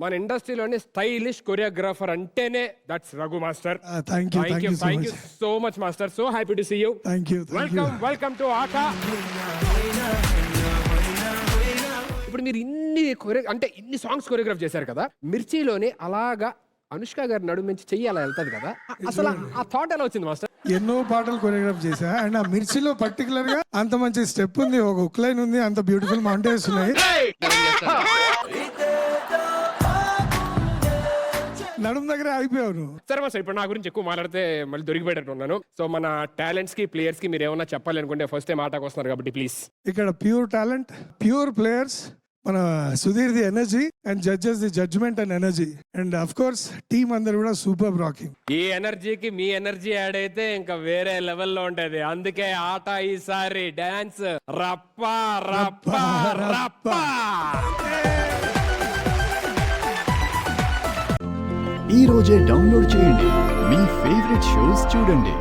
మన ఇండస్ట్రీలోని stylish choreographer అంటేనే that's Raghu master. Thank you so much master. So happy to see you. Thank you. Welcome to ATA. ఇప్పుడు మీరు ఇన్ని సాంగ్స్ కొరియోగ్రాఫ్ చేశారు కదా, మిర్చిలోని అలాగా అనుష్క గారి నడుము నుంచి చెయ్యి అలా వెళ్తుంది కదా, అసలు ఆ థాట్ ఎలా వచ్చింది మాస్టర్? ఎన్నో పాటలు కొరియోగ్రాఫ్ చేశా అండ్ ఆ మిర్చిలో పర్టికులర్ గా అంత మంచి స్టెప్ ఉంది, ఒక హుక్ లైన్ ఉంది, అంత బ్యూటిఫుల్ మౌంటైన్స్ ఉన్నాయి. నడుము దగ్గర ఆగిపోయావు. సరే మాస్టర్, ఇప్పుడు నా గురించి ఎక్కువ మాట్లాడితే మళ్ళీ దొరికిపోయేటట్టు ఉన్నాను. సో మన టాలెంట్స్ కి ప్లేయర్స్ కి మీరు ఏమన్నా చెప్పాలి అనుకుంటే ఫస్ట్ టైం ఆటకు వస్తున్నారు కాబట్టి ప్లీజ్. ఇక్కడ ప్యూర్ టాలెంట్, ప్యూర్ ప్లేయర్స్, మన Sudheer the energy and judges the judgement and energy and of course team అందరు కూడా సూపర్ రాకింగ్. ఈ ఎనర్జీకి మీ ఎనర్జీ యాడ్ అయితే ఇంకా వేరే లెవెల్లో ఉంటది. అందుకే ఆట ఈసారి డాన్స్ రప్పా రప్పా రప్పా. ఈ రోజే డౌన్లోడ్ చేయండి, మీ ఫేవరెట్ షోస్ చూడండి.